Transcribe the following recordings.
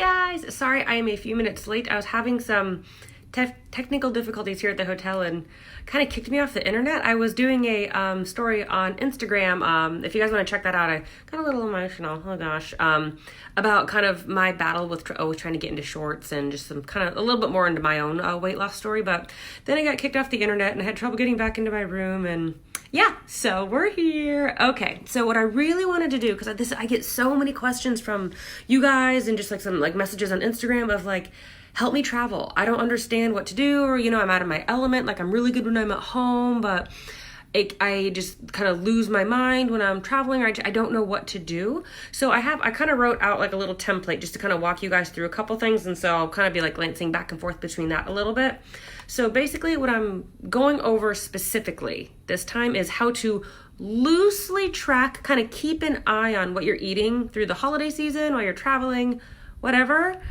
guys, sorry I am a few minutes late. I was having some technical difficulties here at the hotel and kind of kicked me off the internet. I was doing a story on Instagram. If you guys want to check that out, I got a little emotional, oh gosh, about kind of my battle with trying to get into shorts and just some kind of a little bit more into my own weight loss story. But then I got kicked off the internet and I had trouble getting back into my room, and yeah, so we're here. Okay, so what I really wanted to do, because I get so many questions from you guys and just like some like messages on Instagram of like, help me travel. I don't understand what to do, or I'm out of my element. Like I'm really good when I'm at home, but I just kind of lose my mind when I'm traveling, or I don't know what to do. So I kind of wrote out like a little template just to kind of walk you guys through a couple things, and so I'll kind of be like glancing back and forth between that a little bit. So basically what I'm going over specifically this time is how to loosely track, kind of keep an eye on what you're eating through the holiday season while you're traveling, whatever,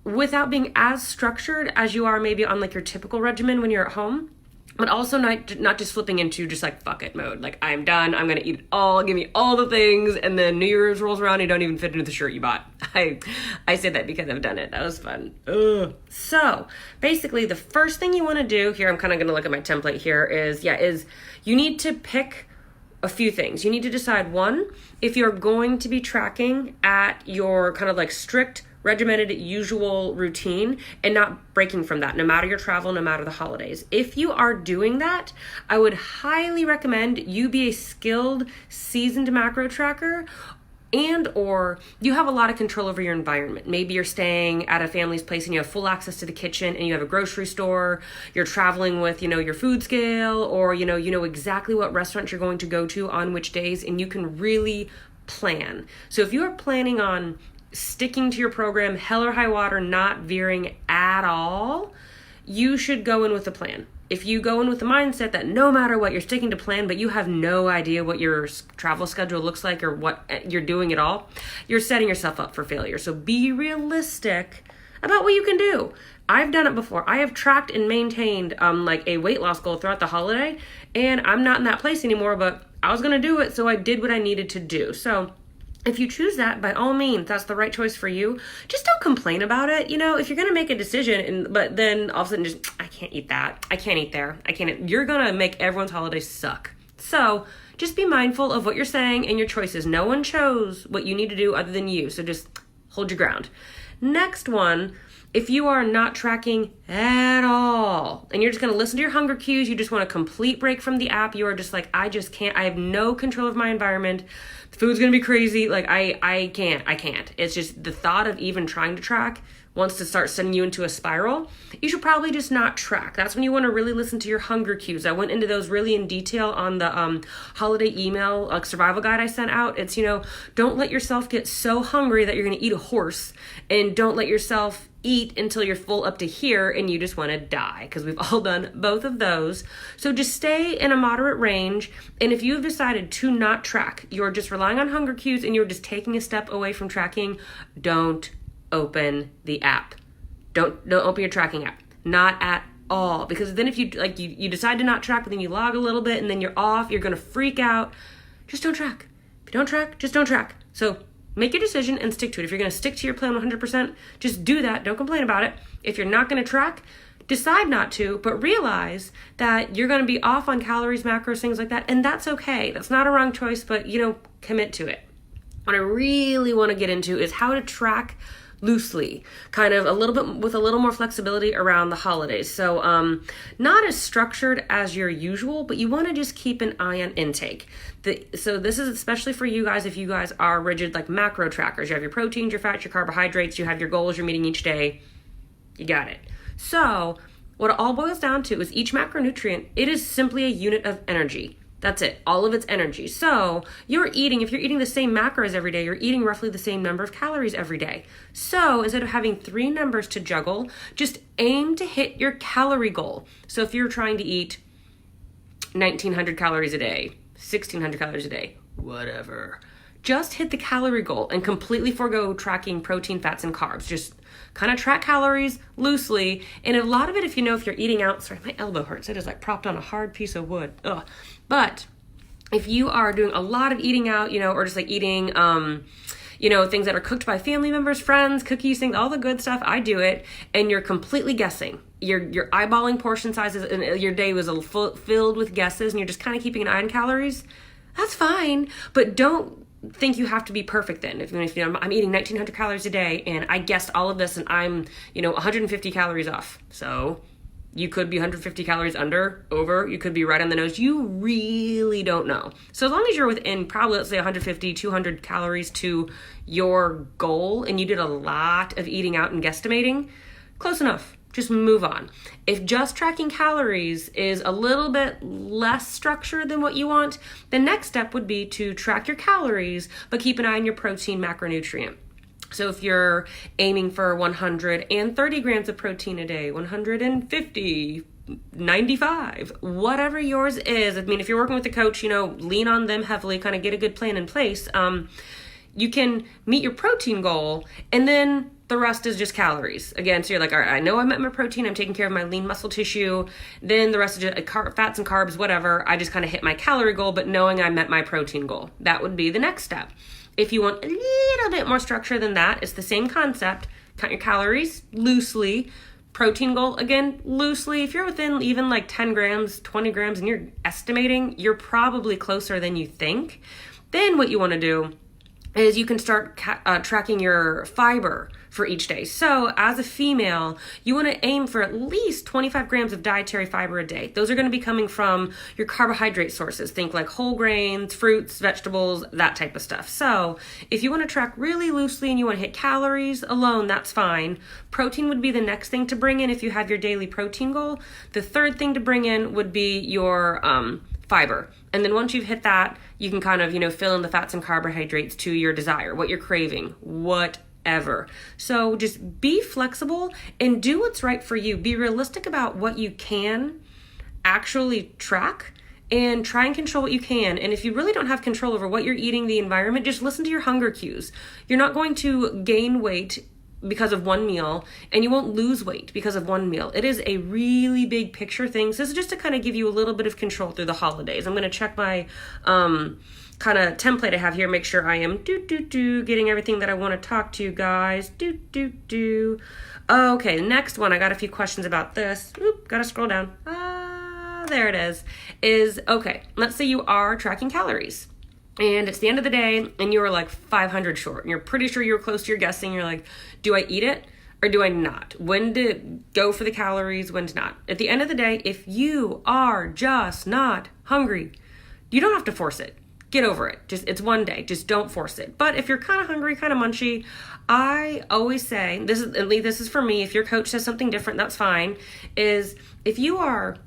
without being as structured as you are maybe on like your typical regimen when you're at home, but also not just flipping into just like fuck it mode. Like I'm done, I'm gonna eat it all, give me all the things, and then New Year's rolls around, you don't even fit into the shirt you bought. I say that because I've done it. That was fun. Ugh. So basically the first thing you want to do here, I'm kind of gonna look at my template here, is you need to pick a few things. You need to decide, one, if you're going to be tracking at your kind of like strict regimented usual routine and not breaking from that, no matter your travel, no matter the holidays. If you are doing that, I would highly recommend you be a skilled, seasoned macro tracker, and or you have a lot of control over your environment. Maybe you're staying at a family's place and you have full access to the kitchen and you have a grocery store, you're traveling with, your food scale, or you know exactly what restaurant you're going to go to on which days, and you can really plan. So if you are planning on sticking to your program, hell or high water, not veering at all, you should go in with a plan. If you go in with the mindset that no matter what, you're sticking to plan, but you have no idea what your travel schedule looks like or what you're doing at all, you're setting yourself up for failure. So be realistic about what you can do. I've done it before. I have tracked and maintained like a weight loss goal throughout the holiday, and I'm not in that place anymore, but I was going to do it, so I did what I needed to do. So if you choose that, by all means, that's the right choice for you. Just don't complain about it. If you're going to make a decision, but then all of a sudden just, I can't eat that. I can't eat there. You're going to make everyone's holidays suck. So just be mindful of what you're saying and your choices. No one chose what you need to do other than you. So just hold your ground. Next one, if you are not tracking at all and you're just going to listen to your hunger cues, you just want a complete break from the app, you are just like, I just can't, I have no control of my environment. The food's going to be crazy. Like I can't. It's just the thought of even trying to track wants to start sending you into a spiral. You should probably just not track. That's when you want to really listen to your hunger cues. I went into those really in detail on the holiday email survival guide I sent out. It's, don't let yourself get so hungry that you're going to eat a horse, and don't let yourself eat until you're full up to here and you just want to die, because we've all done both of those. So just stay in a moderate range. And if you've decided to not track, you're just relying on hunger cues and you're just taking a step away from tracking, don't open the app. Don't open your tracking app. Not at all. Because then if you you decide to not track, but then you log a little bit and then you're off, you're going to freak out. Just don't track. If you don't track, just don't track. So make your decision and stick to it. If you're going to stick to your plan 100%, just do that. Don't complain about it. If you're not going to track, decide not to, but realize that you're going to be off on calories, macros, things like that, and that's okay. That's not a wrong choice, but commit to it. What I really want to get into is how to track loosely, kind of a little bit with a little more flexibility around the holidays. So not as structured as your usual, but you want to just keep an eye on intake. So this is especially for you guys if you guys are rigid like macro trackers. You have your proteins, your fats, your carbohydrates, you have your goals you're meeting each day. You got it. So what it all boils down to is each macronutrient, it is simply a unit of energy. That's it, all of its energy. So if you're eating the same macros every day, you're eating roughly the same number of calories every day. So instead of having 3 numbers to juggle, just aim to hit your calorie goal. So if you're trying to eat 1,900 calories a day, 1,600 calories a day, whatever, just hit the calorie goal and completely forego tracking protein, fats, and carbs. Just kind of track calories loosely. And a lot of it, if you're eating out, sorry, my elbow hurts. It is like propped on a hard piece of wood. Ugh. But if you are doing a lot of eating out, or just like eating, things that are cooked by family members, friends, cookies, things, all the good stuff. I do it, and you're completely guessing. You're eyeballing portion sizes, and your day was filled with guesses, and you're just kind of keeping an eye on calories. That's fine, but don't think you have to be perfect then. If I'm eating 1,900 calories a day, and I guessed all of this, and I'm 150 calories off. So you could be 150 calories under, over, you could be right on the nose. You really don't know. So as long as you're within probably, let's say 150, 200 calories to your goal, and you did a lot of eating out and guesstimating, close enough. Just move on. If just tracking calories is a little bit less structured than what you want, the next step would be to track your calories, but keep an eye on your protein macronutrient. So if you're aiming for 130 grams of protein a day, 150, 95, whatever yours is. I mean, if you're working with a coach, lean on them heavily, kind of get a good plan in place. You can meet your protein goal, and then the rest is just calories. Again, so you're like, all right, I know I met my protein, I'm taking care of my lean muscle tissue, then the rest is just fats and carbs, whatever. I just kind of hit my calorie goal, but knowing I met my protein goal. That would be the next step. If you want a little bit more structure than that, it's the same concept. Count your calories loosely. Protein goal, again, loosely. If you're within even like 10 grams, 20 grams, and you're estimating, you're probably closer than you think. Then what you want to do is you can start tracking your fiber for each day. So as a female, you want to aim for at least 25 grams of dietary fiber a day. Those are going to be coming from your carbohydrate sources. Think like whole grains, fruits, vegetables, that type of stuff. So if you want to track really loosely and you want to hit calories alone, that's fine. Protein would be the next thing to bring in if you have your daily protein goal. The third thing to bring in would be your fiber. And then once you've hit that, you can kind of, fill in the fats and carbohydrates to your desire, what you're craving, whatever. So just be flexible and do what's right for you. Be realistic about what you can actually track and try and control what you can. And if you really don't have control over what you're eating, the environment, just listen to your hunger cues. You're not going to gain weight because of one meal, and you won't lose weight because of one meal. It is a really big picture thing. So this is just to kind of give you a little bit of control through the holidays. I'm going to check my kind of template I have here, make sure I am getting everything that I want to talk to you guys. Okay, next one. I got a few questions about this. Gotta scroll down. There it is okay, let's say you are tracking calories. And it's the end of the day, and you were like 500 short, and you're pretty sure you were close to your guessing. You're like, do I eat it or do I not? When to go for the calories, when to not? At the end of the day, if you are just not hungry, you don't have to force it. Get over it. It's one day. Just don't force it. But if you're kind of hungry, kind of munchy, I always say, this is for me, if your coach says something different, that's fine, is if you are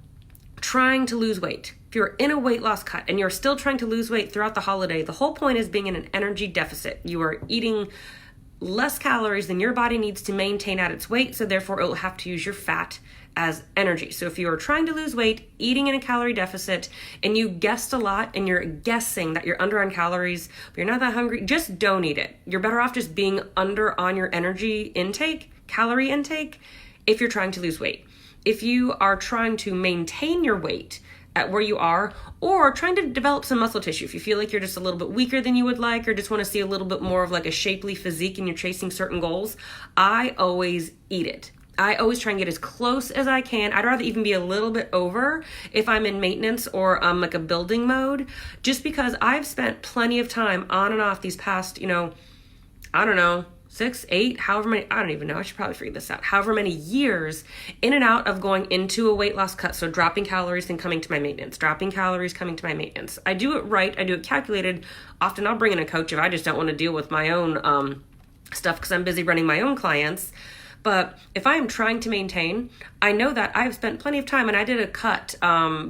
trying to lose weight, if you're in a weight loss cut and you're still trying to lose weight throughout the holiday, the whole point is being in an energy deficit. You are eating less calories than your body needs to maintain at its weight, so therefore it will have to use your fat as energy. So if you are trying to lose weight, eating in a calorie deficit, and you guessed a lot and you're guessing that you're under on calories, but you're not that hungry, just don't eat it. You're better off just being under on your energy intake, calorie intake, if you're trying to lose weight. If you are trying to maintain your weight at where you are, or trying to develop some muscle tissue, if you feel like you're just a little bit weaker than you would like, or just want to see a little bit more of like a shapely physique and you're chasing certain goals, I always eat it. I always try and get as close as I can. I'd rather even be a little bit over if I'm in maintenance or like a building mode, just because I've spent plenty of time on and off these past, 6, 8, however many, I don't even know, I should probably figure this out, however many years in and out of going into a weight loss cut. So dropping calories, then coming to my maintenance, dropping calories, coming to my maintenance. I do it right. I do it calculated. Often I'll bring in a coach if I just don't want to deal with my own stuff because I'm busy running my own clients. But if I am trying to maintain, I know that I've spent plenty of time, and I did a cut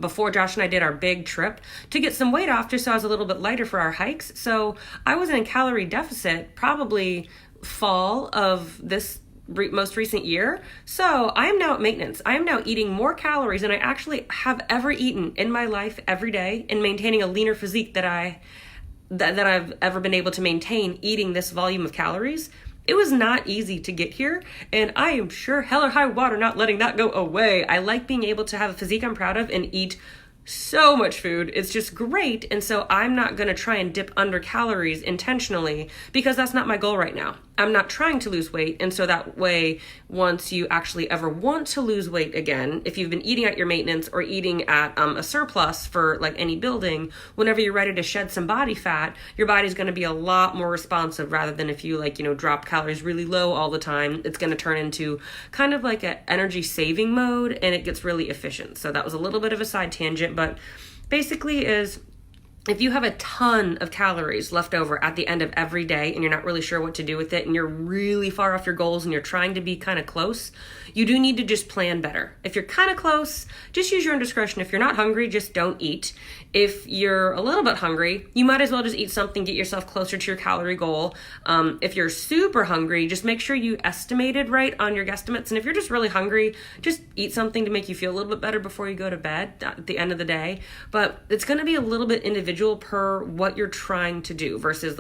before Josh and I did our big trip to get some weight off just so I was a little bit lighter for our hikes. So I was in a calorie deficit probably fall of this most recent year. So I am now at maintenance. I am now eating more calories than I actually have ever eaten in my life every day, and maintaining a leaner physique that I've ever been able to maintain eating this volume of calories. It was not easy to get here, and I am sure hell or high water not letting that go away. I like being able to have a physique I'm proud of and eat so much food. It's just great. And so I'm not going to try and dip under calories intentionally because that's not my goal right now. I'm not trying to lose weight. And so that way, once you actually ever want to lose weight again, if you've been eating at your maintenance or eating at a surplus for like any building, whenever you're ready to shed some body fat, your body's going to be a lot more responsive rather than if you drop calories really low all the time. It's going to turn into kind of like an energy saving mode and it gets really efficient. So that was a little bit of a side tangent, but basically is if you have a ton of calories left over at the end of every day and you're not really sure what to do with it and you're really far off your goals and you're trying to be kind of close, you do need to just plan better. If you're kind of close, just use your own discretion. If you're not hungry, just don't eat. If you're a little bit hungry, you might as well just eat something, get yourself closer to your calorie goal. If you're super hungry, just make sure you estimated right on your guesstimates. And if you're just really hungry, just eat something to make you feel a little bit better before you go to bed at the end of the day. But it's going to be a little bit individual per what you're trying to do versus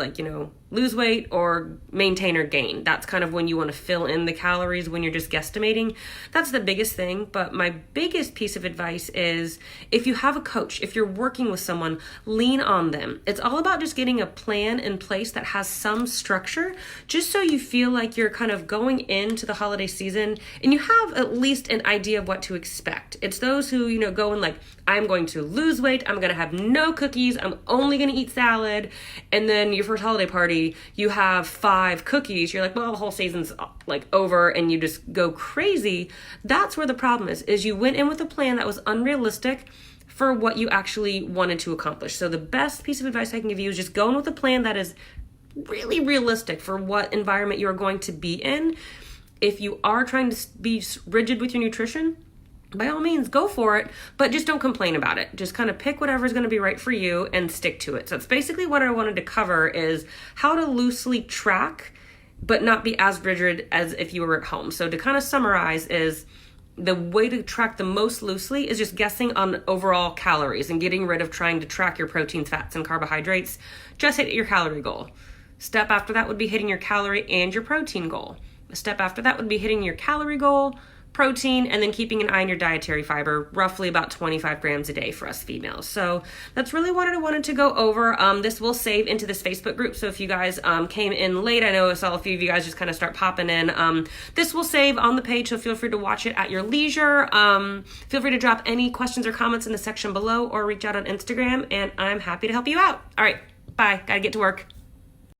lose weight or maintain or gain. That's kind of when you want to fill in the calories when you're just guesstimating. That's the biggest thing. But my biggest piece of advice is if you have a coach, if you're working with someone, lean on them. It's all about just getting a plan in place that has some structure, just so you feel like you're kind of going into the holiday season and you have at least an idea of what to expect. It's those who, go in like, I'm going to lose weight, I'm going to have no cookies, I'm only going to eat salad, and then your first holiday party, you have 5 cookies, you're like, well, the whole season's like over, and you just go crazy. That's where the problem is you went in with a plan that was unrealistic for what you actually wanted to accomplish. So the best piece of advice I can give you is just go in with a plan that is really realistic for what environment you're going to be in. If you are trying to be rigid with your nutrition, by all means, go for it, but just don't complain about it. Just kind of pick whatever's going to be right for you and stick to it. So that's basically what I wanted to cover is how to loosely track, but not be as rigid as if you were at home. So to kind of summarize is the way to track the most loosely is just guessing on overall calories and getting rid of trying to track your proteins, fats, and carbohydrates. Just hit your calorie goal. Step after that would be hitting your calorie and your protein goal. A step after that would be hitting your calorie goal, protein, and then keeping an eye on your dietary fiber, roughly about 25 grams a day for us females. So that's really what I wanted to go over. This will save into this Facebook group. So if you guys came in late, I know I saw a few of you guys just kind of start popping in. This will save on the page, so feel free to watch it at your leisure. Feel free to drop any questions or comments in the section below or reach out on Instagram, and I'm happy to help you out. All right, bye. Gotta get to work.